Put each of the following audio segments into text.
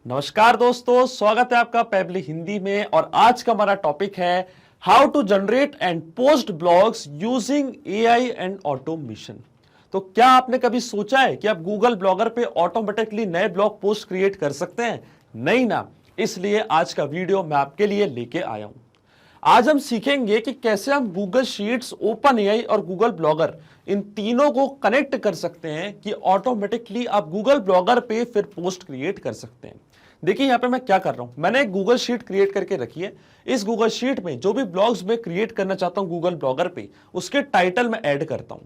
नमस्कार दोस्तों, स्वागत है आपका पेबली हिंदी में। और आज का हमारा टॉपिक है how to generate and post blogs using AI and automation. तो क्या आपने कभी सोचा है कि आप गूगल ब्लॉगर पे ऑटोमेटिकली नए ब्लॉग पोस्ट क्रिएट कर सकते हैं? नहीं ना। इसलिए आज का वीडियो मैं आपके लिए लेके आया हूं। आज हम सीखेंगे कि कैसे हम गूगल शीट्स, ओपन एआई और गूगल ब्लॉगर इन तीनों को कनेक्ट कर सकते हैं कि ऑटोमेटिकली आप गूगल ब्लॉगर पे फिर पोस्ट क्रिएट कर सकते हैं। देखिए यहां पे मैं क्या कर रहा हूं, मैंने एक गूगल शीट क्रिएट करके रखी है। इस गूगल शीट में जो भी ब्लॉग्स मैं क्रिएट करना चाहता हूं गूगल ब्लॉगर पे, उसके टाइटल में ऐड करता हूं।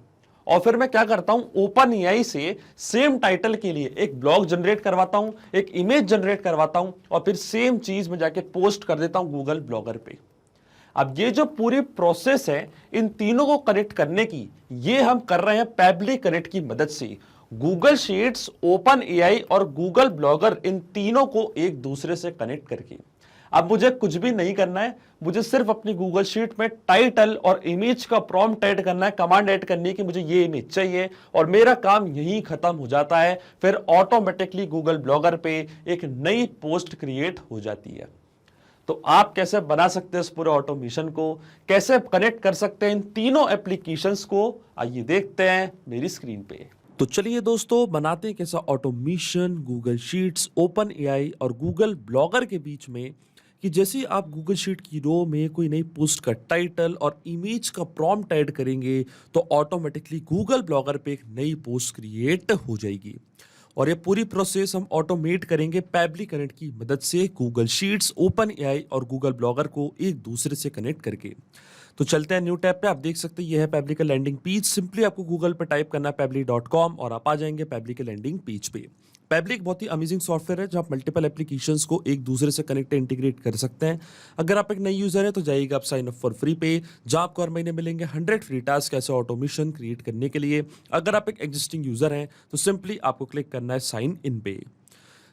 और फिर मैं क्या करता हूं, ओपन एआई से सेम टाइटल के लिए एक ब्लॉग जनरेट करवाता हूं, एक इमेज जनरेट करवाता हूं और फिर सेम चीज में जाके पोस्ट कर देता हूं गूगल ब्लॉगर पे। अब ये जो पूरी प्रोसेस है इन तीनों को कनेक्ट करने की, ये हम कर रहे हैं पैबली कनेक्ट की मदद से। गूगल शीट्स, ओपन एआई और गूगल ब्लॉगर इन तीनों को एक दूसरे से कनेक्ट करके। अब मुझे कुछ भी नहीं करना है, मुझे सिर्फ अपनी गूगल शीट में टाइटल और इमेज का प्रॉम्प्ट ऐड करना है, कमांड ऐड करनी है कि मुझे ये इमेज चाहिए और मेरा काम यहीं खत्म हो जाता है। फिर ऑटोमेटिकली गूगल ब्लॉगर पे एक नई पोस्ट क्रिएट हो जाती है। तो आप कैसे बना सकते हैं इस पूरे ऑटोमेशन को, कैसे कनेक्ट कर सकते हैं इन तीनों एप्लीकेशंस को, आइए देखते हैं मेरी स्क्रीन पे। तो चलिए दोस्तों, बनाते हैं कैसा automation Google sheets, open AI और गूगल ब्लॉगर के बीच में कि जैसे ही आप गूगल शीट की रो में कोई नई पोस्ट का टाइटल और इमेज का प्रॉम्प्ट ऐड करेंगे तो ऑटोमेटिकली गूगल ब्लॉगर पे एक नई पोस्ट क्रिएट हो जाएगी। और ये पूरी प्रोसेस हम ऑटोमेट करेंगे पैबली कनेक्ट की मदद से, गूगल शीट्स, ओपन एआई और गूगल ब्लॉगर को एक दूसरे से कनेक्ट करके। तो चलते हैं न्यू टैब पे। आप देख सकते हैं ये है पैबली का लैंडिंग पेज। सिंपली आपको गूगल पे टाइप करना है पैबली.com और आप आ जाएंगे पैबली के लैंडिंग पेज पे। पैबली एक बहुत ही अमेजिंग सॉफ्टवेयर है जहां आप मल्टीपल एप्लीकेशंस को एक दूसरे से कनेक्ट इंटीग्रेट कर सकते हैं। अगर आप एक नई यूजर है तो जाइएगा आप साइन अप फॉर फ्री पे, जहां आपको हर महीने मिलेंगे 100 फ्री टास्क ऐसे ऑटोमेशन क्रिएट करने के लिए। अगर आप एक एग्जिस्टिंग यूजर हैं तो सिंपली आपको क्लिक करना है साइन इन पे।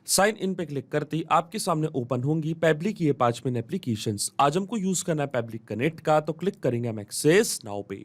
साइन इन पे क्लिक करते ही आपके सामने ओपन होंगी पैबली की ये 5 मेन एप्लीकेशंस। आज हमको यूज करना है पैबली कनेक्ट का, तो क्लिक करेंगे हम एक्सेस नाउ पे।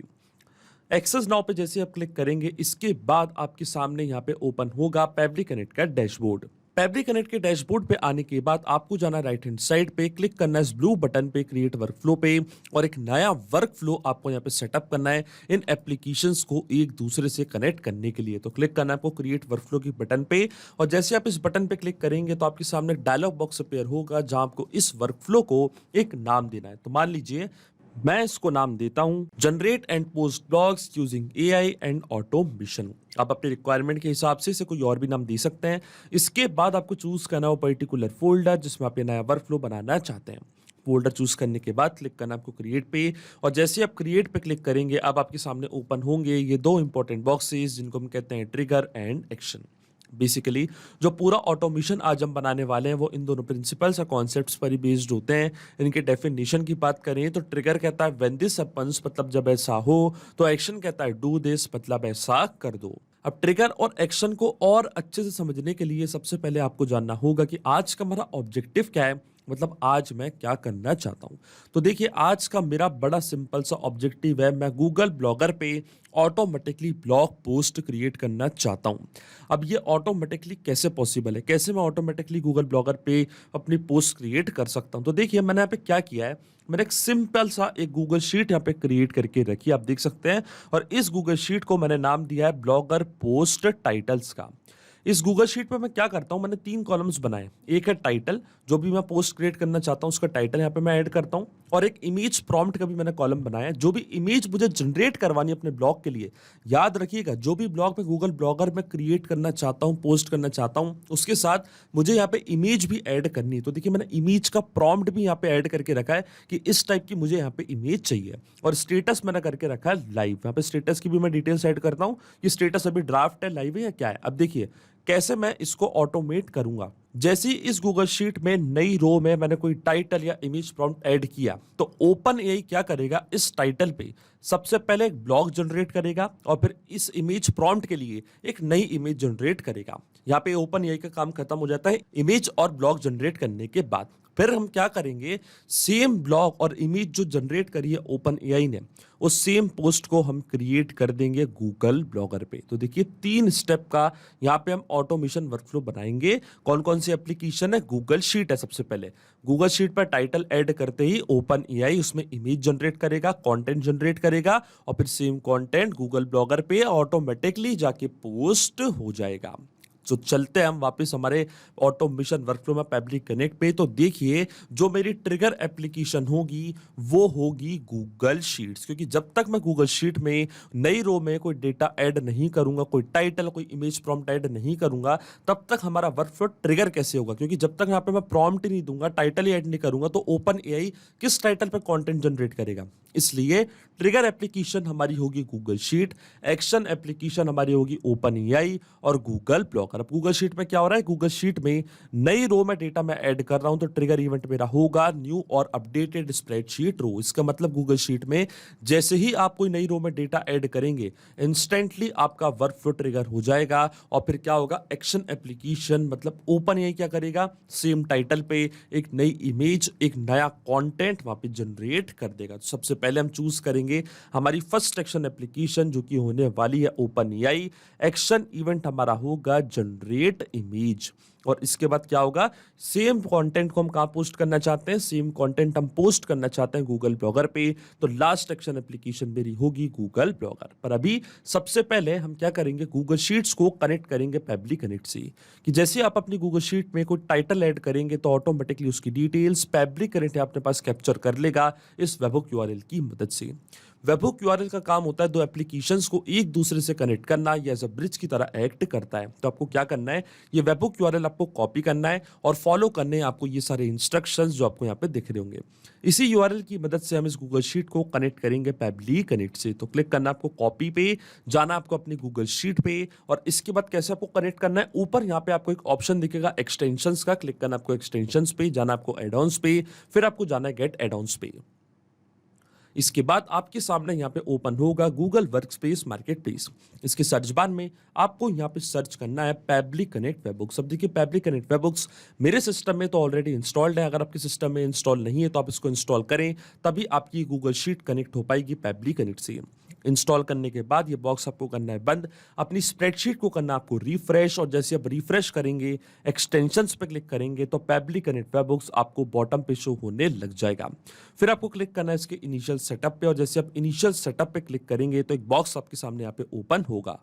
एक्सेस नाउ पे जैसे आप क्लिक करेंगे, इसके बाद आपके सामने यहाँ पे ओपन होगा पैबली कनेक्ट का डैशबोर्ड। पैबली कनेक्ट के डैशबोर्ड पे आने के बाद आपको जाना राइट हैंड साइड पे, क्लिक करना है इस ब्लू बटन पे क्रिएट वर्कफ्लो पे और एक नया वर्कफ्लो आपको यहाँ पे सेटअप करना है इन एप्लीकेशंस को एक दूसरे से कनेक्ट करने के लिए। तो क्लिक करना है आपको क्रिएट वर्कफ्लो की बटन पे और जैसे आप इस बटन पे क्लिक करेंगे तो आपके सामने डायलॉग बॉक्स अपीयर होगा जहां आपको इस वर्कफ्लो को एक नाम देना है। तो मान लीजिए मैं इसको नाम देता हूं generate and post blogs using AI and automation. आप अपने रिक्वायरमेंट के हिसाब से इसे कोई और भी नाम दे सकते हैं। इसके बाद आपको चूज करना है वो पर्टिकुलर फोल्डर जिसमें आप ये नया वर्कफ्लो बनाना चाहते हैं। फोल्डर चूज करने के बाद क्लिक करना आपको क्रिएट पे और जैसे आप क्रिएट पे क्लिक करेंगे अब आपके सामने ओपन होंगे ये दो इंपॉर्टेंट बॉक्सेस जिनको हम कहते हैं ट्रिगर एंड एक्शन। बेसिकली जो पूरा ऑटोमेशन आज हम बनाने वाले हैं वो इन दोनों प्रिंसिपल्स और कॉन्सेप्ट्स पर ही बेस्ड होते हैं। इनके डेफिनेशन की बात करें तो ट्रिगर कहता है व्हेन दिस हैपेंस, मतलब जब ऐसा हो। तो एक्शन कहता है डू दिस, मतलब ऐसा कर दो। अब ट्रिगर और एक्शन को और अच्छे से समझने के लिए सबसे पहले आपको जानना होगा कि आज का हमारा ऑब्जेक्टिव क्या है, मतलब आज मैं क्या करना चाहता हूं। तो देखिए आज का मेरा बड़ा सिंपल सा ऑब्जेक्टिव है, मैं गूगल ब्लॉगर पे ऑटोमेटिकली ब्लॉग पोस्ट क्रिएट करना चाहता हूं। अब ये ऑटोमेटिकली कैसे पॉसिबल है, कैसे मैं ऑटोमेटिकली गूगल ब्लॉगर पे अपनी पोस्ट क्रिएट कर सकता हूं। तो देखिए मैंने यहाँ पे क्या किया है, मैंने एक सिंपल सा एक गूगल शीट यहाँ पे क्रिएट करके रखी है, आप देख सकते हैं। और इस गूगल शीट को मैंने नाम दिया है ब्लॉगर पोस्ट टाइटल्स का। इस गूगल शीट पे मैं क्या करता हूं, मैंने 3 कॉलम्स बनाए। एक है टाइटल, जो भी मैं पोस्ट क्रिएट करना चाहता हूं उसका टाइटल यहाँ पे मैं ऐड करता हूं। और एक इमेज प्रॉम्प्ट का भी मैंने कॉलम बनाया है, जो भी इमेज मुझे जनरेट करवानी है अपने ब्लॉग के लिए। याद रखिएगा जो भी ब्लॉग में गूगल ब्लॉगर में क्रिएट करना चाहता हूं, पोस्ट करना चाहता हूं, उसके साथ मुझे यहाँ पे इमेज भी ऐड करनी है। तो देखिए मैंने इमेज का प्रॉम्प्ट भी यहाँ पे ऐड करके रखा है कि इस टाइप की मुझे यहाँ पे इमेज चाहिए। और स्टेटस मैंने करके रखा है लाइव। यहाँ पे स्टेटस की भी मैं डिटेल्स ऐड करता हूँ कि स्टेटस अभी ड्राफ्ट है, लाइव है या क्या है। अब देखिए कैसे मैं इसको ऑटोमेट करूंगा। जैसे ही इस गूगल शीट में नई रो में मैंने कोई टाइटल या इमेज प्रॉम्प्ट ऐड किया तो ओपन एआई क्या करेगा, इस टाइटल पे सबसे पहले एक ब्लॉग जनरेट करेगा और फिर इस इमेज प्रॉम्प्ट के लिए एक नई इमेज जनरेट करेगा। यहाँ पे ओपन एआई का काम खत्म हो जाता है इमेज और ब्लॉग जनरेट करने के बाद। फिर हम क्या करेंगे, सेम ब्लॉग और इमेज जो जनरेट करी है ओपन एआई ने, उस सेम पोस्ट को हम क्रिएट कर देंगे गूगल ब्लॉगर पे। तो देखिए 3 स्टेप का यहाँ पे हम ऑटोमेशन वर्कफ्लो बनाएंगे। कौन कौन कौन सी एप्लीकेशन है? गूगल शीट है सबसे पहले। गूगल शीट पर टाइटल ऐड करते ही ओपन एआई उसमें इमेज जनरेट करेगा, कंटेंट जनरेट करेगा और फिर सेम कंटेंट गूगल ब्लॉगर पे ऑटोमेटिकली जाके पोस्ट हो जाएगा। तो चलते हैं हम वापस हमारे ऑटोमेशन वर्कफ्लो में पेबली कनेक्ट पे। तो देखिए जो मेरी ट्रिगर एप्लीकेशन होगी वो होगी गूगल शीट्स, क्योंकि जब तक मैं गूगल शीट में नई रो में कोई डेटा ऐड नहीं करूंगा, कोई टाइटल कोई इमेज प्रॉम्प्ट ऐड नहीं करूंगा, तब तक हमारा वर्कफ्लो ट्रिगर कैसे होगा? क्योंकि जब तक यहाँ पे मैं प्रॉम्प्ट ही नहीं दूंगा, टाइटल ही ऐड नहीं करूंगा, तो ओपन एआई किस टाइटल पे कंटेंट जनरेट करेगा? इसलिए ट्रिगर एप्लीकेशन हमारी होगी गूगल शीट, एक्शन एप्लीकेशन हमारी होगी ओपन एआई और गूगल ब्लॉगर। अब गूगल शीट में क्या हो रहा है? गूगल शीट में नई रो में डेटा मैं ऐड कर रहा हूं, तो ट्रिगर इवेंट मेरा होगा न्यू और अपडेटेड स्प्रेडशीट रो। इसका मतलब गूगल शीट में जैसे ही आप कोई नई रो में डेटा ऐड करेंगे, इंस्टेंटली आपका वर्कफ्लो ट्रिगर हो जाएगा। और फिर क्या होगा? एक्शन एप्लीकेशन मतलब ओपन एआई क्या करेगा? सेम टाइटल पे एक नई इमेज, एक नया कंटेंट वहां पे जनरेट कर देगा। तो सबसे पहले हम चूज करेंगे हमारी फर्स्ट एक्शन एप्लीकेशन जो कि होने वाली है ओपन एआई। एक्शन इवेंट हमारा होगा जनरेट इमेज। और इसके बाद क्या होगा? सेम कंटेंट को हम कहां पोस्ट करना चाहते हैं? सेम कंटेंट हम पोस्ट करना चाहते हैं गूगल ब्लॉगर पे। तो लास्ट एक्शन एप्लीकेशन मेरी होगी गूगल ब्लॉगर। पर अभी सबसे पहले हम क्या करेंगे? गूगल शीट्स को कनेक्ट करेंगे पेबली कनेक्ट से, कि जैसे आप अपनी गूगल शीट में कोई टाइटल ऐड करेंगे तो ऑटोमेटिकली उसकी डिटेल्स पेबली कनेक्ट अपने पास कैप्चर कर लेगा इस वेबहुक यूआरएल की मदद से। वेबहुक यूआरएल का काम होता है दो एप्लीकेशंस को एक दूसरे से कनेक्ट करना, ये एज अ ब्रिज की तरह एक्ट करता है। तो आपको क्या करना है? ये वेबहुक यूआरएल आपको कॉपी करना है और फॉलो करने हैं आपको ये सारे इंस्ट्रक्शंस जो आपको यहाँ पे दिख रहे होंगे। इसी यूआरएल की मदद से हम इस गूगल शीट को कनेक्ट करेंगे पेबली कनेक्ट से। तो क्लिक करना आपको कॉपी पे, जाना आपको अपनी गूगल शीट पे और इसके बाद कैसे आपको कनेक्ट करना है? ऊपर यहाँ पे आपको एक ऑप्शन दिखेगा एक्सटेंशंस का, क्लिक करना आपको एक्सटेंशंस पे, जाना आपको एड-ऑन्स पे, फिर आपको जाना है गेट एड-ऑन्स पे। इसके बाद आपके सामने यहाँ पे ओपन होगा गूगल वर्कस्पेस मार्केटप्लेस। इसके सर्च बार में आपको यहाँ पे सर्च करना है पेबली कनेक्ट वेबहुक्स। अब देखिए पेबली कनेक्ट वेबहुक्स मेरे सिस्टम में तो ऑलरेडी इंस्टॉल्ड है। अगर आपके सिस्टम में इंस्टॉल नहीं है तो आप इसको इंस्टॉल करें, तभी आपकी गूगल शीट कनेक्ट हो पाएगी पेबली कनेक्ट से। इंस्टॉल करने के बाद ये बॉक्स आपको करना है बंद, अपनी स्प्रेडशीट को करना आपको रिफ्रेश। और जैसे आप रिफ्रेश करेंगे, एक्सटेंशंस पे क्लिक करेंगे तो पेबली कनेक्ट वेबहुक्स आपको बॉटम पे शो होने लग जाएगा। फिर आपको क्लिक करना है इसके इनिशियल सेटअप पे और जैसे आप इनिशियल सेटअप पे क्लिक करेंगे तो एक बॉक्स आपके सामने यहाँ पे ओपन होगा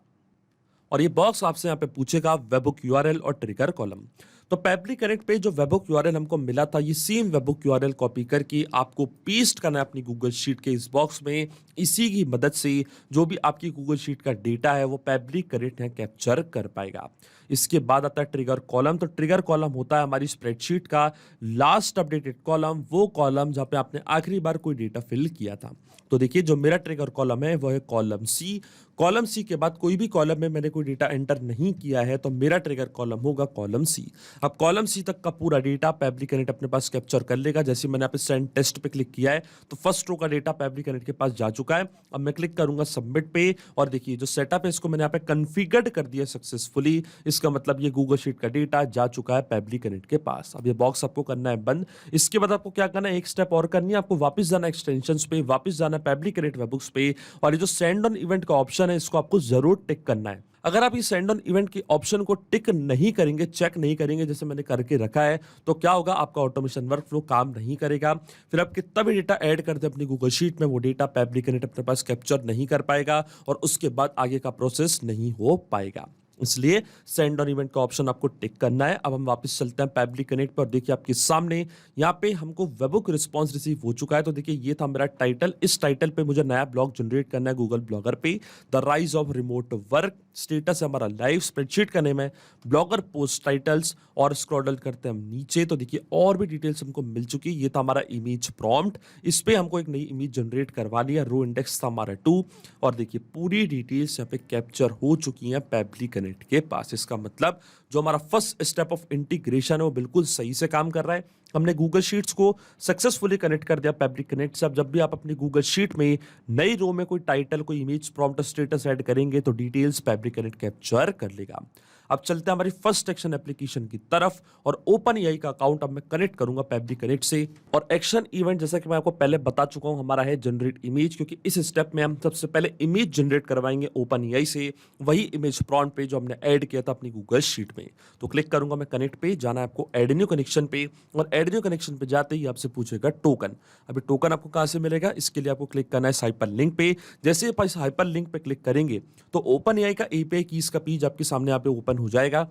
और ये बॉक्स आपसे यहाँ पे पूछेगा वेबहुक यूआरएल और ट्रिगर कॉलम। तो पेबली कनेक्ट पे जो वेबहुक यूआरएल हमको मिला था, ये सेम वेबहुक यूआरएल कॉपी करके आपको पेस्ट करना है अपनी गूगल शीट के इस बॉक्स में। इसी की मदद से जो भी आपकी गूगल शीट का डेटा है वो पेबली कनेक्ट यहाँ कैप्चर कर पाएगा। इसके बाद आता है ट्रिगर कॉलम। तो ट्रिगर कॉलम होता है हमारी स्प्रेडशीट का लास्ट अपडेटेड कॉलम, वो कॉलम जहाँ पे आपने आखिरी बार कोई डेटा फिल किया था। तो देखिए जो मेरा ट्रिगर कॉलम है वो है कॉलम सी। कॉलम सी के बाद कोई भी कॉलम में मैंने कोई डेटा एंटर नहीं किया है तो मेरा ट्रिगर कॉलम होगा कॉलम सी। अब कॉलम सी तक का पूरा डेटा पेबली कनेक्ट अपने पास कैप्चर कर लेगा। जैसे मैंने यहाँ पे सेंड टेस्ट पे क्लिक किया है तो फर्स्ट रो का डेटा पेबली कनेक्ट के पास जा चुका है। अब मैं क्लिक करूंगा सबमिट पे और देखिए जो सेटअप है इसको मैंने यहाँ पे कॉन्फ़िगर्ड कर दिया सक्सेसफुली। इसका मतलब ये गूगल शीट का डेटा जा चुका है पेबली कनेक्ट के पास। अब ये बॉक्स आपको करना है बंद। इसके बाद आपको क्या करना है? एक स्टेप और करनी है, आपको वापस जाना एक्सटेंशंस पे, वापस जाना पेबली कनेक्ट वेबहुक्स पे और ये जो सेंड ऑन इवेंट का ऑप्शन है इसको आपको जरूर टिक करना है। अगर आप इस सेंड ऑन इवेंट के ऑप्शन को टिक नहीं करेंगे, चेक नहीं करेंगे जैसे मैंने करके रखा है, तो क्या होगा? आपका ऑटोमेशन वर्कफ्लो काम नहीं करेगा। फिर आप कितना भी डेटा ऐड करते हैं अपनी गूगल शीट में, वो डेटा पेबली कनेक्ट अपने पास कैप्चर नहीं कर पाएगा और उसके बाद आगे का प्रोसेस नहीं हो पाएगा। इसलिए सेंड ऑन इवेंट का ऑप्शन आपको टिक करना है। अब हम वापस चलते हैं पेबली कनेक्ट पर। देखिए आपके सामने यहाँ पे हमको वेबहुक रिस्पांस रिसीव हो चुका है। तो देखिए ये था मेरा टाइटल। इस टाइटल पे मुझे नया ब्लॉग जनरेट करना है गूगल ब्लॉगर पे। The rise of remote work, status है हमारा लाइव, स्प्रेडशीट का नेम है ब्लॉगर पोस्ट टाइटल्स और स्क्रॉल डाउन करते हैं हम नीचे तो देखिए और भी डिटेल्स हमको मिल चुकी है। ये था हमारा इमेज प्रॉम्प्ट, इस पे हमको एक नई इमेज जनरेट करवानी है। रो इंडेक्स था हमारा 2 और देखिए पूरी डिटेल्स यहाँ पे कैप्चर हो चुकी हैं पेबली कनेक्ट के पास। इसका मतलब जो हमारा फर्स्ट स्टेप ऑफ इंटीग्रेशन है वो बिल्कुल सही से काम कर रहा है। हमने गूगल शीट्स को सक्सेसफुली कनेक्ट कर दिया पेबली कनेक्ट से। अब जब भी आप अपनी गूगल शीट में नई रो में कोई टाइटल, कोई इमेज प्रॉम्प्ट, स्टेटस ऐड करेंगे तो डिटेल्स पेबली कनेक्ट कैप्चर कर लेगा। अब चलते हैं हमारी फर्स्ट एक्शन एप्लीकेशन की तरफ और ओपन एआई का अकाउंट अब मैं कनेक्ट करूंगा पैबली कनेक्ट से। और एक्शन इवेंट जैसा कि मैं आपको पहले बता चुका हूं हमारा है जनरेट इमेज, क्योंकि इस स्टेप में हम सबसे पहले इमेज जनरेट करवाएंगे ओपन एआई से, वही इमेज प्रॉम्प्ट पे जो हमने ऐड किया था अपनी गूगल शीट में। तो क्लिक करूंगा मैं कनेक्ट पे, जाना है आपको ऐड न्यू कनेक्शन पे, और ऐड न्यू कनेक्शन पे जाते ही आपसे पूछेगा टोकन। अभी टोकन आपको कहां से मिलेगा, इसके लिए आपको क्लिक करना है हाइपर लिंक पे। जैसे आप इस हाइपर लिंक पे क्लिक करेंगे तो ओपन एआई का एपीआई कीज का पेज आपके सामने यहाँ पे ओपन हो जाएगा।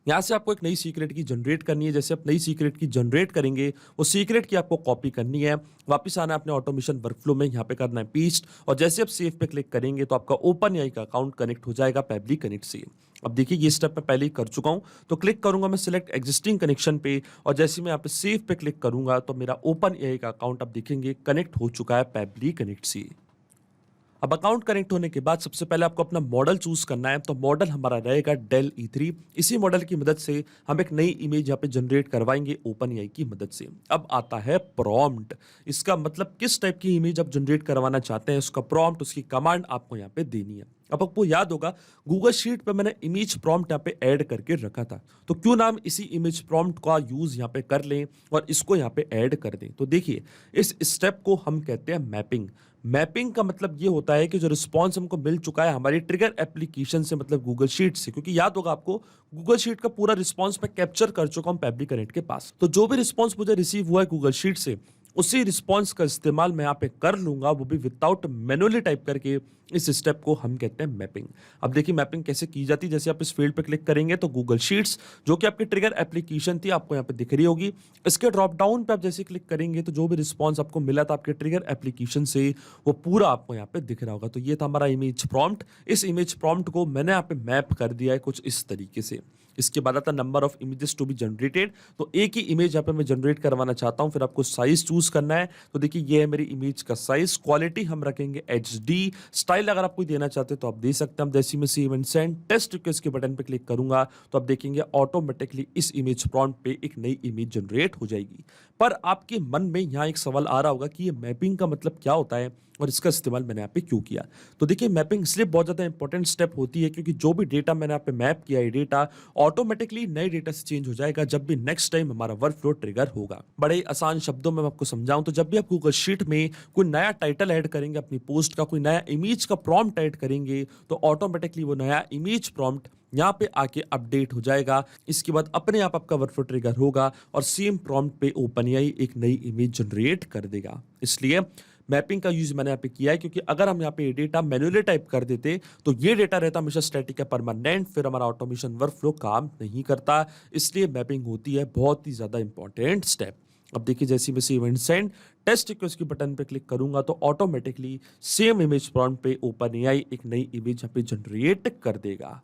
यहाँ से आपको एक नई सीक्रेट की जनरेट करनी है। जैसे आप नई सीक्रेट की जनरेट करेंगे, वो सीक्रेट की आपको कॉपी करनी है, वापस आना है अपने ऑटोमेशन वर्कफ्लो में, यहाँ पे करना है पेस्ट, और जैसे आप सेव पे क्लिक करेंगे तो आपका ओपन एआई का अकाउंट कनेक्ट हो जाएगा पैबली कनेक्ट से। अब देखिए ये स्टेप मैं पहले ही कर चुका हूँ, तो क्लिक करूंगा मैं सिलेक्ट एग्जिस्टिंग कनेक्शन पे, और जैसे मैं यहाँ पे सेव पे क्लिक करूंगा तो मेरा ओपन एआई का अकाउंट आप देखेंगे कनेक्ट हो चुका है पैबली कनेक्ट से। अब अकाउंट कनेक्ट होने के बाद सबसे पहले आपको अपना मॉडल चूज करना है। तो मॉडल हमारा रहेगा डेल E3। इसी मॉडल की मदद से हम एक नई इमेज यहाँ पे जनरेट करवाएंगे ओपन एआई की मदद से। अब आता है प्रॉम्प्ट। इसका मतलब किस टाइप की इमेज आप जनरेट करवाना चाहते हैं, उसका प्रॉम्प्ट, उसकी कमांड आपको यहाँ पे देनी है। अब आपको याद होगा गूगल शीट पे मैंने इमेज प्रॉम्प्ट यहाँ पे ऐड करके रखा था, तो क्यों ना हम इसी इमेज प्रॉम्प्ट का यूज यहाँ पे कर लें और इसको यहाँ पे ऐड कर दें। तो देखिए इस स्टेप को हम कहते हैं मैपिंग। मैपिंग का मतलब ये होता है कि जो रिस्पॉन्स हमको मिल चुका है हमारी ट्रिगर एप्लीकेशन से, मतलब गूगल शीट से, क्योंकि याद होगा आपको गूगल शीट का पूरा रिस्पॉन्स मैं कैप्चर कर चुका हूं पैबली कनेक्ट के पास। तो जो भी रिस्पॉन्स मुझे रिसीव हुआ है गूगल शीट से, उसी रिस्पॉन्स का इस्तेमाल मैं यहाँ पे कर लूंगा, वो भी विदाउट मैनुअली टाइप करके। इस स्टेप को हम कहते हैं मैपिंग। अब देखिए मैपिंग कैसे की जाती है। जैसे आप इस फील्ड पे क्लिक करेंगे तो गूगल शीट्स जो कि आपकी ट्रिगर एप्लीकेशन थी आपको यहाँ पे दिख रही होगी। इसके ड्रॉप डाउन पे आप जैसे क्लिक करेंगे तो जो भी रिस्पॉन्स आपको मिला था आपके ट्रिगर एप्लीकेशन से, वो पूरा आपको यहाँ पे दिख रहा होगा। तो ये था हमारा इमेज प्रॉम्प्ट। इस इमेज प्रॉम्प्ट को मैंने यहाँ पे मैप कर दिया है कुछ इस तरीके से। इसके बाद आता number of images to be generated. तो एक ही इमेज यहाँ पे मैं जनरेट करवाना चाहता हूँ, फिर आपको साइज चूज करना है। तो देखिए ये है मेरी इमेज का साइज। क्वालिटी हम रखेंगे HD। स्टाइल अगर आप कोई देना चाहते हैं तो आप दे सकते हैं। हम जैसे में save and send test request के बटन पे क्लिक करूंगा तो आप देखेंगे ऑटोमेटिकली इस इमेज प्रॉम्प्ट पे एक नई इमेज जनरेट हो जाएगी। पर आपके मन में यहाँ एक सवाल आ रहा होगा कि ये मैपिंग का मतलब क्या होता है और इसका इस्तेमाल मैंने यहाँ पे क्यों किया। तो देखिए मैपिंग इसलिए बहुत ज़्यादा इंपॉर्टेंट स्टेप होती है क्योंकि जो भी डेटा मैंने यहाँ पे मैप किया है, डेटा ऑटोमेटिकली नए डेटा से चेंज हो जाएगा जब भी नेक्स्ट टाइम हमारा वर्कफ्लो ट्रिगर होगा। बड़े ही आसान शब्दों में मैं आपको समझाऊं तो जब भी आप गूगल शीट में कोई नया टाइटल ऐड करेंगे अपनी पोस्ट का, कोई नया इमेज का प्रॉम्प्ट ऐड करेंगे, तो ऑटोमेटिकली वो नया इमेज प्रॉम्प्ट यहाँ पे आके अपडेट हो जाएगा। इसके बाद अपने आप आपका वर्कफ्लो ट्रिगर होगा और सेम प्रॉम्प्ट पे ओपनएआई एक नई इमेज जनरेट कर देगा। इसलिए मैपिंग का यूज मैंने यहाँ पे किया है क्योंकि अगर हम यहाँ पे डेटा मैन्युअली टाइप कर देते तो ये डेटा रहता हमेशा स्टैटिक है, परमानेंट, फिर हमारा ऑटोमेशन वर्कफ्लो काम नहीं करता। इसलिए मैपिंग होती है बहुत ही ज्यादा इंपॉर्टेंट स्टेप। अब देखिए जैसे मैं save and send test request के बटन पे क्लिक करूंगा तो ऑटोमेटिकली सेम इमेज प्रॉम्प्ट पे ओपनएआई एक नई इमेज यहाँ पे जनरेट कर देगा।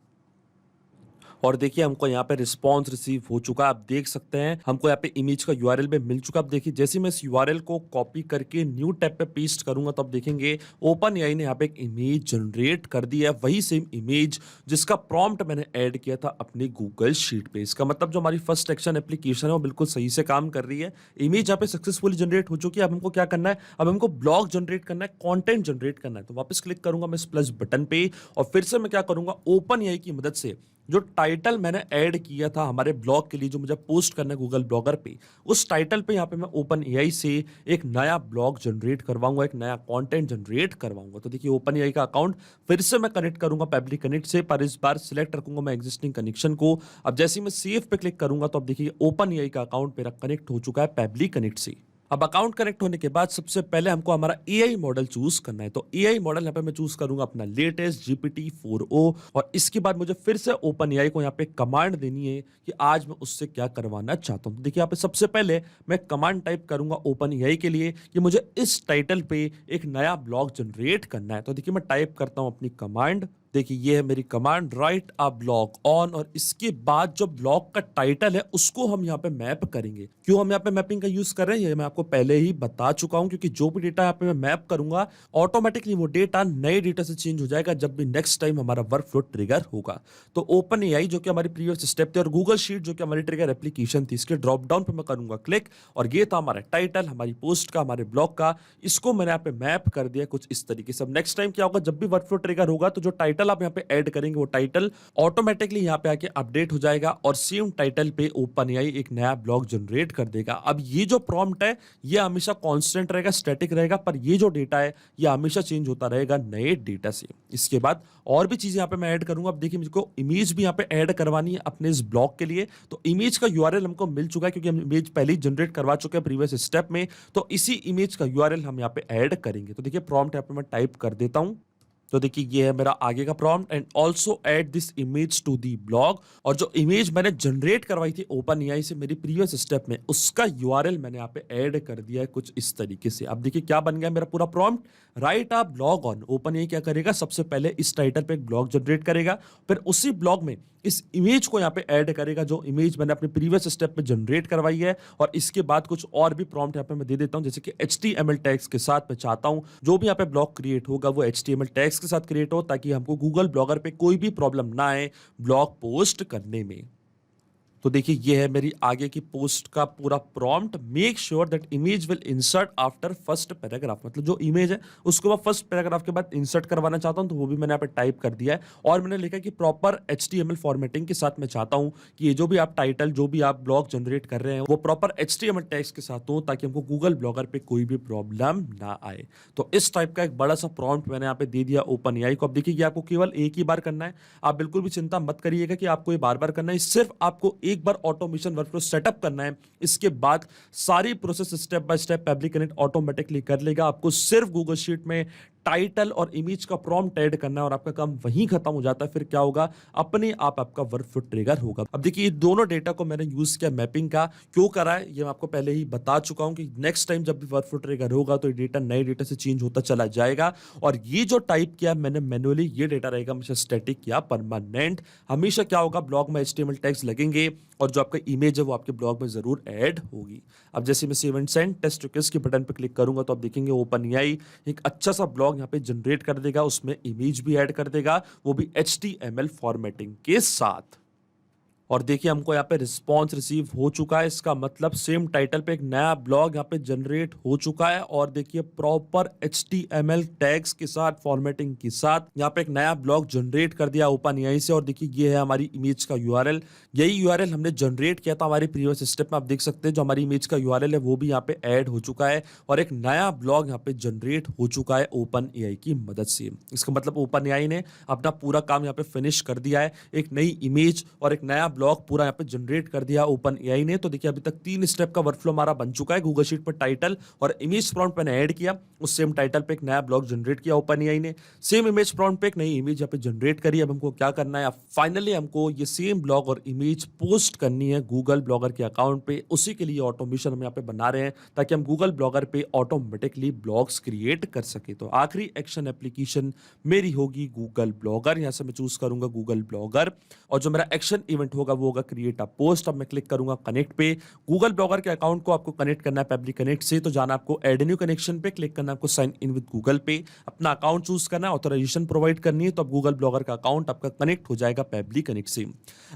और देखिए हमको यहाँ पे रिस्पॉन्स रिसीव हो चुका है। आप देख सकते हैं हमको यहाँ पे इमेज का यूआरएल भी मिल चुका है। अब देखिए जैसे मैं इस यूआरएल को कॉपी करके न्यू टैब पे पेस्ट करूंगा तो आप देखेंगे ओपनएआई ने यहाँ पे एक इमेज जनरेट कर दी है, वही सेम इमेज जिसका प्रॉम्प्ट मैंने ऐड किया था अपनी गूगल शीट पे। इसका मतलब जो हमारी फर्स्ट एक्शन एप्लीकेशन है वो बिल्कुल सही से काम कर रही है। इमेज यहाँ पे सक्सेसफुली जनरेट हो चुकी है। अब हमको क्या करना है, अब हमको ब्लॉग जनरेट करना है, कॉन्टेंट जनरेट करना है। तो वापस क्लिक करूंगा मैं इस प्लस बटन पे और फिर से मैं क्या करूंगा, ओपनएआई की मदद से जो टाइटल मैंने ऐड किया था हमारे ब्लॉग के लिए जो मुझे पोस्ट करना है गूगल ब्लॉगर पे, उस टाइटल पे यहाँ पे मैं ओपनएआई से एक नया ब्लॉग जनरेट करवाऊंगा, एक नया कंटेंट जनरेट करवाऊंगा। तो देखिए ओपनएआई का अकाउंट फिर से मैं कनेक्ट करूंगा पैबली कनेक्ट से, पर इस बार सिलेक्ट रखूंगा मैं एग्जिस्टिंग कनेक्शन को। अब जैसे मैं सेव पे क्लिक करूंगा तो अब देखिए ओपनएआई का अकाउंट मेरा कनेक्ट हो चुका है पैबली कनेक्ट से। अब अकाउंट कनेक्ट होने के बाद सबसे पहले हमको हमारा एआई मॉडल चूज करना है। तो एआई मॉडल यहाँ पे मैं चूज करूंगा अपना लेटेस्ट GPT-4o और इसके बाद मुझे फिर से ओपनएआई को यहाँ पे कमांड देनी है कि आज मैं उससे क्या करवाना चाहता हूँ। तो देखिए यहाँ पे सबसे पहले मैं कमांड टाइप करूंगा ओपनएआई के लिए कि मुझे इस टाइटल पे एक नया ब्लॉग जनरेट करना है। तो देखिए मैं टाइप करता हूँ अपनी कमांड। देखिए ये है मेरी command, right a blog on, और इसके बाद जो ब्लॉग का टाइटल है उसको हम यहाँ पे मैप करेंगे। क्यों हम यहाँ पे मैपिंग का यूज कर रहे हैं ये मैं आपको पहले ही बता चुका हूं, क्योंकि जो भी डेटा यहाँ पे मैं मैप करूंगा ऑटोमेटिकली वो डेटा नए डेटा से चेंज हो जाएगा जब भी नेक्स्ट टाइम हमारा वर्कफ्लो ट्रिगर होगा। तो ओपनएआई जो कि हमारी प्रीवियस स्टेप थी और गूगल शीट जो कि हमारी ट्रिगर एप्लीकेशन थी, इसके ड्रॉप डाउन पे मैं करूंगा क्लिक और ये था हमारा टाइटल हमारी पोस्ट का, हमारे ब्लॉग का। इसको मैंने यहाँ पे मैप कर दिया कुछ इस तरीके से। अब नेक्स्ट टाइम क्या होगा, जब भी वर्कफ्लो ट्रिगर होगा तो जो टाइटल टाइटल आप यहाँ पे ऐड करेंगे वो टाइटल ऑटोमेटिकली यहाँ पे आके अपडेट हो जाएगा और सेम टाइटल पे ओपनएआई एक नया ब्लॉग जनरेट कर देगा। अब ये जो प्रॉम्प्ट है ये हमेशा कांस्टेंट रहेगा, स्टैटिक रहेगा, पर ये जो डेटा है ये हमेशा चेंज होता रहेगा नए डेटा से। इसके बाद और भी चीजें यहाँ पे मैं ऐड करूंगा। अब देखिए मुझको इमेज भी यहाँ पे ऐड करवानी है अपने इस ब्लॉग के लिए, तो इमेज का यूआरएल हमको मिल चुका है क्योंकि हम इमेज पहले ही जनरेट करवा चुके हैं प्रीवियस स्टेप में। तो इसी इमेज का यूआरएल हम यहाँ पे ऐड करेंगे। तो देखिए प्रॉम्प्ट यहाँ पे मैं टाइप कर देता हूं। तो देखिए ये है मेरा आगे का prompt, and also add this image to the blog. और जो इमेज मैंने जनरेट करवाई थी ओपनएआई से मेरी प्रीवियस स्टेप में, उसका यूआरएल मैंने यहाँ पे ऐड कर दिया है कुछ इस तरीके से। अब देखिए क्या बन गया मेरा पूरा prompt, right a blog on. OpenAI क्या करेगा, सबसे पहले इस टाइटल पे एक ब्लॉग जनरेट करेगा, फिर उसी ब्लॉग में इस इमेज को यहाँ पे ऐड करेगा जो इमेज मैंने अपने प्रीवियस स्टेप में जनरेट करवाई है। और इसके बाद कुछ और भी प्रॉम्प्ट यहाँ पे मैं दे देता हूँ, जैसे कि HTML टैग्स के साथ मैं चाहता हूँ जो भी यहाँ पे ब्लॉग क्रिएट होगा वो HTML टैग्स के साथ क्रिएट हो, ताकि हमको गूगल ब्लॉगर पे कोई भी प्रॉब्लम ना आए ब्लॉग पोस्ट करने में। तो देखिए ये है मेरी आगे की पोस्ट का पूरा prompt, make sure that image will insert after first paragraph. मतलब जो इमेज है उसको मैं फर्स्ट पैराग्राफ के बाद इंसर्ट करवाना चाहता हूं, तो वो भी मैंने यहाँ पे टाइप कर दिया है। और मैंने लिखा कि प्रॉपर HTML फॉर्मेटिंग के साथ मैं चाहता हूं कि ये जो भी आप टाइटल जो भी आप ब्लॉग जनरेट कर रहे हैं वो प्रॉपर HTML टैग्स के साथ हो, ताकि हमको गूगल ब्लॉगर पे कोई भी प्रॉब्लम ना आए। तो इस टाइप का एक बड़ा सा प्रॉम्प्ट मैंने यहाँ पे दे दिया ओपनएआई को। अब देखिए ये आपको केवल एक ही बार करना है, आप बिल्कुल भी चिंता मत करिएगा कि आपको ये बार बार करना है, सिर्फ आपको एक बार ऑटोमेशन वर्कफ्लो सेटअप करना है। इसके बाद सारी process step by step public connect automatically कर लेगा। आपको सिर्फ गूगल शीट में टाइटल और इमेज का प्रॉम्प्ट ऐड करना है और आपका काम वहीं खत्म हो जाता है। फिर क्या होगा, अपने आप आपका वर्कफ्लो ट्रिगर होगा। अब देखिए ये दोनों डेटा को मैंने यूज किया मैपिंग का, क्यों करा है ये मैं आपको पहले ही बता चुका हूं कि नेक्स्ट टाइम जब भी वर्कफ्लो ट्रिगर होगा तो ये डेटा नए डेटा से चेंज होता चला जाएगा। और ये जो टाइप किया मैंने मैन्युअली, ये डेटा रहेगा हमेशा स्टैटिक या परमानेंट। हमेशा क्या होगा, ब्लॉग में HTML टैग्स लगेंगे और जो आपका इमेज है वो आपके ब्लॉग में जरूर ऐड होगी। अब जैसे मैं save and send test request के बटन पर क्लिक करूंगा तो आप देखेंगे ओपनएआई एक अच्छा सा ब्लॉग यहाँ पे जनरेट कर देगा, उसमें इमेज भी ऐड कर देगा, वो भी HTML फॉर्मेटिंग के साथ। और देखिए हमको यहाँ पे रिस्पॉन्स रिसीव हो चुका है, इसका मतलब सेम टाइटल पे एक नया ब्लॉग यहाँ पे जनरेट हो चुका है। और देखिए प्रॉपर HTML टैग्स के साथ फॉर्मेटिंग के साथ यहाँ पे एक नया ब्लॉग जनरेट कर दिया ओपनएआई से। और देखिए ये है हमारी इमेज का यूआरएल, यही यूआरएल हमने जनरेट किया था हमारी प्रीवियस स्टेप में। आप देख सकते हैं जो हमारी इमेज का यूआरएल है वो भी यहाँ पे ऐड हो चुका है और एक नया ब्लॉग यहाँ पे जनरेट हो चुका है ओपनएआई की मदद से। इसका मतलब ओपनएआई ने अपना पूरा काम यहाँ पे फिनिश कर दिया है, एक नई इमेज और एक नया ब्लॉग पूरा यहाँ पे जनरेट कर दिया ओपनएआई ने। तो देखिए अभी तक 3 स्टेप का वर्कफ्लो हमारा बन चुका है। गूगल शीट पर टाइटल और इमेज प्रॉम्प्ट मैंने ऐड किया, उस सेम टाइटल पे एक नया ब्लॉग जनरेट किया ओपनएआई ने, सेम इमेज प्रॉम्प्ट पे एक नई इमेज यहाँ पे जनरेट करी। अब हमको क्या करना है, फाइनली हमको ये सेम ब्लॉग और इमेज पोस्ट करनी है गूगल ब्लॉगर के अकाउंट पे। उसी के लिए ऑटोमेशन हम यहाँ पे बना रहे हैं ताकि हम गूगल ब्लॉगर पे ऑटोमेटिकली ब्लॉग्स क्रिएट कर सके। तो आखिरी एक्शन एप्लीकेशन मेरी होगी गूगल ब्लॉगर। यहाँ से मैं चूज करूंगा गूगल ब्लॉगर और जो मेरा एक्शन इवेंट होगा वो होगा क्रिएट अ पोस्ट। अब मैं क्लिक करूंगा कनेक्ट पे। गूगल ब्लॉगर के अकाउंट को आपको कनेक्ट करना है पब्लिक कनेक्ट से, तो जाना आपको ऐड न्यू कनेक्शन पे, क्लिक करना आपको साइन इन विद गूगल पे, अपना अकाउंट चूज करना है, ऑथराइजेशन प्रोवाइड करनी है, तो अब गूगल ब्लॉगर का अकाउंट आपका कनेक्ट हो जाएगा पब्लिक कनेक्ट से।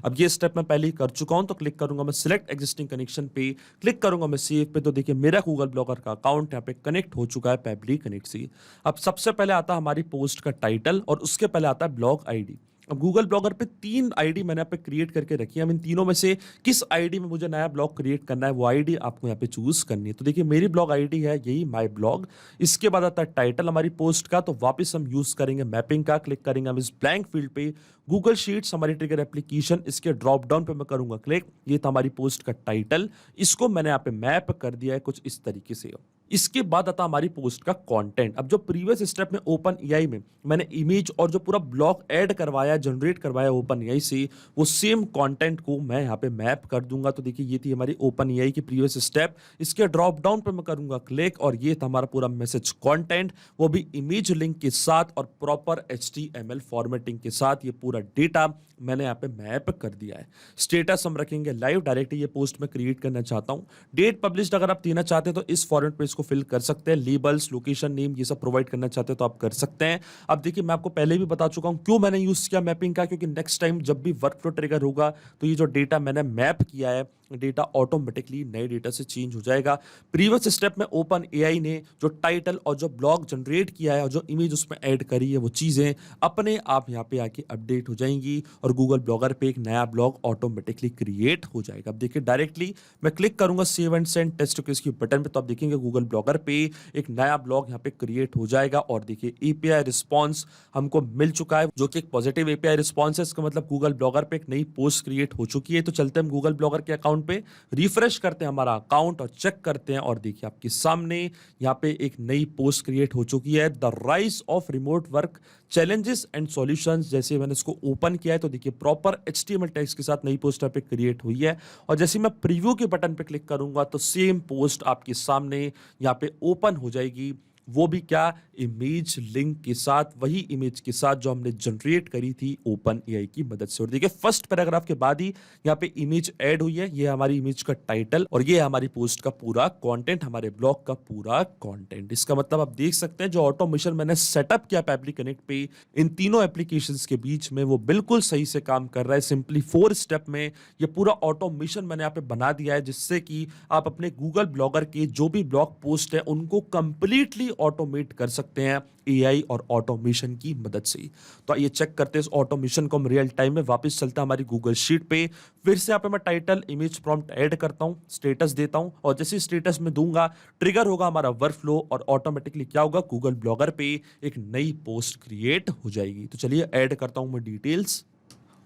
अब ये स्टेप मैं पहले ही कर चुका हूं, तो क्लिक करूंगा मैं सिलेक्ट एग्जिस्टिंग कनेक्शन पे, क्लिक करूंगा मैं सेव पे। तो देखिए मेरा गूगल ब्लॉगर का अकाउंट यहाँ पे कनेक्ट हो चुका है पब्लिक कनेक्ट से। अब सबसे पहले आता है हमारी पोस्ट का टाइटल और उसके पहले आता है ब्लॉग आईडी। अब गूगल ब्लॉगर पे 3 आईडी मैंने यहाँ पे क्रिएट करके रखी है। अब इन तीनों में से किस आईडी में मुझे नया ब्लॉग क्रिएट करना है वो आईडी आपको यहाँ पे चूज करनी है। तो देखिए मेरी ब्लॉग आईडी है यही माय ब्लॉग। इसके बाद आता है टाइटल हमारी पोस्ट का, तो वापस हम यूज करेंगे मैपिंग का। क्लिक करेंगे हम इस ब्लैंक फील्ड पे, गूगल शीट्स हमारी ट्रिगर एप्लीकेशन, इसके ड्रॉप डाउन पे मैं करूंगा क्लिक। ये था हमारी पोस्ट का टाइटल, इसको मैंने यहाँ पे मैप कर दिया है कुछ इस तरीके से। इसके बाद आता हमारी पोस्ट का कंटेंट। अब जो प्रीवियस स्टेप में ओपनएआई में मैंने इमेज और जो पूरा ब्लॉग ऐड करवाया, जनरेट करवाया ओपनएआई से, वो सेम कंटेंट को मैं यहाँ पे मैप कर दूंगा। तो देखिए ये थी हमारी ओपनएआई की प्रीवियस स्टेप, इसके ड्रॉप डाउन पे मैं करूंगा क्लिक और ये था हमारा पूरा मैसेज कंटेंट, वो भी इमेज लिंक के साथ और प्रॉपर HTML फॉर्मेटिंग के साथ। ये पूरा डेटा मैंने यहाँ पे मैप कर दिया है। स्टेटस हम रखेंगे लाइव, डायरेक्टली ये पोस्ट में क्रिएट करना चाहता हूँ। डेट पब्लिश्ड अगर आप देना चाहते हैं तो इस फॉर्मेट पे इसको को फिल कर सकते हैं, लेबल्स, लोकेशन, नेम, ये सब प्रोवाइड करना चाहते हैं तो आप कर सकते हैं। अब देखिए मैं आपको पहले भी बता चुका हूं क्यों मैंने यूज किया मैपिंग का, क्योंकि नेक्स्ट टाइम जब भी वर्क फ्लो ट्रिगर होगा तो ये जो डेटा मैंने मैप किया है, डेटा ऑटोमेटिकली नए डेटा से चेंज हो जाएगा। प्रीवियस स्टेप में ओपन एआई ने जो टाइटल और जो ब्लॉग जनरेट किया है और जो इमेज उसमें ऐड करी है, वो चीजें अपने आप यहाँ पे आके अपडेट हो जाएंगी और गूगल ब्लॉगर पे एक नया ब्लॉग ऑटोमेटिकली क्रिएट हो जाएगा। अब देखिए डायरेक्टली मैं क्लिक करूंगा save and send test case की बटन पे, तो आप देखेंगे गूगल ब्लॉगर पे एक नया ब्लॉग यहाँ पे क्रिएट हो जाएगा। और देखिए एपीआई रिस्पॉन्स हमको मिल चुका है, जो कि एक पॉजिटिव एपीआई रिस्पॉन्स है। इसका मतलब गूगल ब्लॉगर पे एक नई पोस्ट क्रिएट हो चुकी है। तो चलते हैं गूगल ब्लॉगर के अकाउंट पे, रिफ्रेश करते हैं हमारा अकाउंट और चेक करते हैं और देखिए आपके सामने यहाँ पे एक नई पोस्ट क्रिएट हो चुकी है, the rise of remote work challenges and solutions. जैसे मैंने इसको ओपन किया है तो देखिए प्रॉपर एचटीएमएल टेक्स्ट के साथ नई पोस्ट यहाँ पे क्रिएट हुई है। और जैसे मैं प्रीव्यू के बटन पे क्लिक करूंगा तो सेम पोस्ट आपके सामने यहाँ पे ओपन हो जाएगी, वो भी क्या, इमेज लिंक के साथ, वही इमेज के साथ जो हमने जनरेट करी थी ओपन एआई की मदद से। और देखिए फर्स्ट पैराग्राफ के बाद ही यहाँ पे इमेज ऐड हुई है, ये हमारी इमेज का टाइटल और ये हमारी पोस्ट का पूरा कंटेंट, हमारे ब्लॉग का पूरा कंटेंट। इसका मतलब आप देख सकते हैं जो ऑटोमेशन मैंने सेटअप किया पेबली कनेक्ट पे इन तीनों एप्लीकेशंस के बीच में, वो बिल्कुल सही से काम कर रहा है। सिंपली 4 स्टेप में ये पूरा ऑटोमेशन मैंने यहाँ पे बना दिया है, जिससे कि आप अपने गूगल ब्लॉगर के जो भी ब्लॉग पोस्ट है उनको कंप्लीटली ऑटोमेट कर सकते हैं एआई और ऑटोमेशन की मदद से। तो ये चेक करते हैं इस ऑटोमेशन को हम रियल टाइम में। वापस चलता है हमारी गूगल शीट पे, फिर से यहाँ पे मैं टाइटल, इमेज, प्रॉम्प्ट ऐड करता हूँ, स्टेटस देता हूँ और जैसे स्टेटस में दूंगा ट्रिगर होगा हमारा वर्क फ्लो और ऑटोमेटिकली क्या होगा, गूगल ब्लॉगर पे एक नई पोस्ट क्रिएट हो जाएगी। तो चलिए ऐड करता हूं मैं डिटेल्स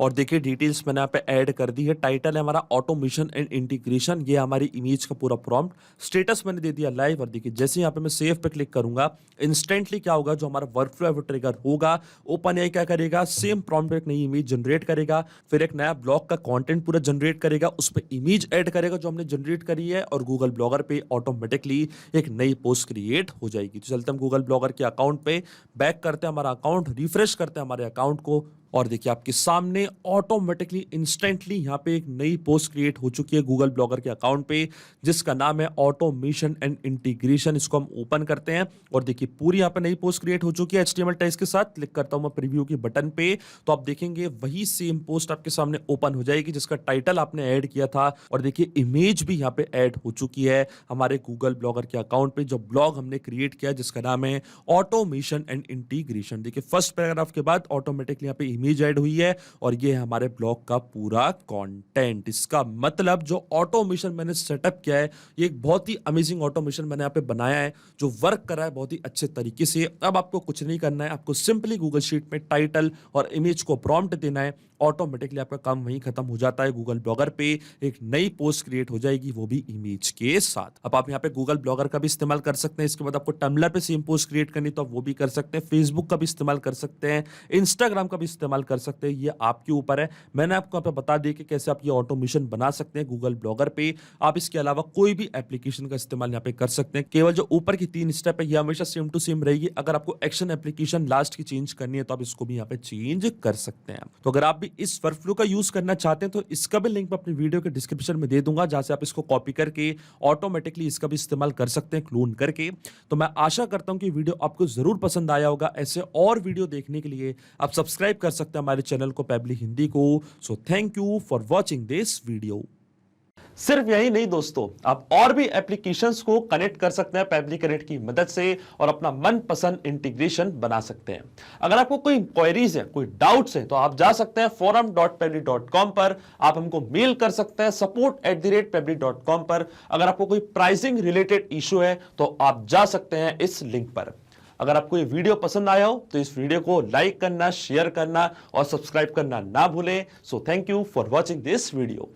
और देखिए डिटेल्स मैंने यहाँ पे ऐड कर दी है। टाइटल है हमारा ऑटोमेशन एंड इंटीग्रेशन, ये हमारी इमेज का पूरा प्रॉम्प्ट। स्टेटस मैंने दे दिया लाइव और देखिए जैसे यहाँ पे मैं सेव पे क्लिक करूंगा इंस्टेंटली क्या होगा, जो हमारा वर्क फ्लो है वो ट्रिगर होगा। ओपन एआई क्या करेगा, सेम प्रॉम्प्ट पे एक नई इमेज जनरेट करेगा, फिर एक नया ब्लॉग का कंटेंट पूरा जनरेट करेगा, उस पर इमेज ऐड करेगा जो हमने जनरेट करी है और गूगल ब्लॉगर पे ऑटोमेटिकली एक नई पोस्ट क्रिएट हो जाएगी। तो चलते हम गूगल ब्लॉगर के अकाउंट पे, बैक करते हैं हमारा अकाउंट, रिफ्रेश करते हैं हमारे अकाउंट को और देखिए आपके सामने ऑटोमेटिकली इंस्टेंटली यहाँ पे एक नई पोस्ट क्रिएट हो चुकी है गूगल ब्लॉगर के अकाउंट पे, जिसका नाम है ऑटोमेशन एंड इंटीग्रेशन। इसको हम ओपन करते हैं और देखिए पूरी यहाँ पे नई पोस्ट क्रिएट हो चुकी है एचटीएमएल टैग्स के साथ। क्लिक करता हूं मैं प्रीव्यू के बटन पे, तो आप देखेंगे वही सेम पोस्ट आपके सामने ओपन हो जाएगी जिसका टाइटल आपने ऐड किया था। और देखिए इमेज भी यहाँ पे ऐड हो चुकी है हमारे गूगल ब्लॉगर के अकाउंट पे, जो ब्लॉग हमने क्रिएट किया जिसका नाम है ऑटोमेशन एंड इंटीग्रेशन। देखिए फर्स्ट पैराग्राफ के बाद ऑटोमेटिकली यहाँ पे इमेज ऐड हुई है और ये हमारे ब्लॉग का पूरा कंटेंट। इसका मतलब जो ऑटोमेशन मैंने सेटअप किया है, ये एक बहुत ही अमेजिंग ऑटोमेशन मैंने यहाँ पे बनाया है जो वर्क कर रहा है बहुत ही अच्छे तरीके से। अब आपको कुछ नहीं करना है, आपको सिंपली गूगल शीट में टाइटल और इमेज को प्रॉम्प्ट देना है, ऑटोमेटिकली आपका काम वहीं खत्म हो जाता है। गूगल ब्लॉगर पे एक नई पोस्ट क्रिएट हो जाएगी, वो भी इमेज के साथ। अब आप यहाँ पे गूगल ब्लॉगर का भी इस्तेमाल कर सकते हैं। इसके बाद आपको टम्बलर पे सेम पोस्ट क्रिएट करनी तो आप वो भी कर सकते हैं, फेसबुक का भी इस्तेमाल कर सकते हैं, इंस्टाग्राम का भी इस्तेमाल कर सकते हैं, ये आपके ऊपर है। मैंने आपको यहाँ पे बता दिया कि कैसे आप ये ऑटोमेशन बना सकते हैं गूगल ब्लॉगर पे। आप इसके अलावा कोई भी एप्लीकेशन का इस्तेमाल यहाँ पे कर सकते हैं। केवल जो ऊपर की 3 स्टेप है ये हमेशा सेम टू सेम रहेगी। अगर आपको एक्शन एप्लीकेशन लास्ट की चेंज करनी है तो आप इसको भी यहाँ पे चेंज कर सकते हैं। तो अगर आप भी इस वर्कफ्लो का यूज करना चाहते हैं तो इसका भी लिंक मैं अपनी वीडियो के डिस्क्रिप्शन में दे दूंगा, जहां से आप इसको कॉपी करके ऑटोमेटिकली इसका भी इस्तेमाल कर सकते हैं क्लोन करके। तो मैं आशा करता हूं कि वीडियो आपको जरूर पसंद आया होगा। ऐसे और वीडियो देखने के लिए आप सब्सक्राइब कर सकते हैं हमारे चैनल को, पेबली हिंदी को। So thank you for watching this video. सिर्फ यही नहीं दोस्तों, आप और भी एप्लीकेशंस को कनेक्ट कर सकते हैं पेबली कनेक्ट की मदद से और अपना मनपसंद इंटीग्रेशन बना सकते हैं। अगर आपको कोई इंक्वायरीज है, कोई डाउट्स है, तो आप जा सकते हैं forum.pebly.com पर। आप हमको मेल कर सकते हैं support@pebly.com पर। अगर आपको कोई प्राइसिंग रिलेटेड इशू है तो आप जा सकते हैं इस लिंक पर। अगर आपको ये वीडियो पसंद आया हो तो इस वीडियो को लाइक करना, शेयर करना और सब्सक्राइब करना ना भूलें। So thank you for watching this video.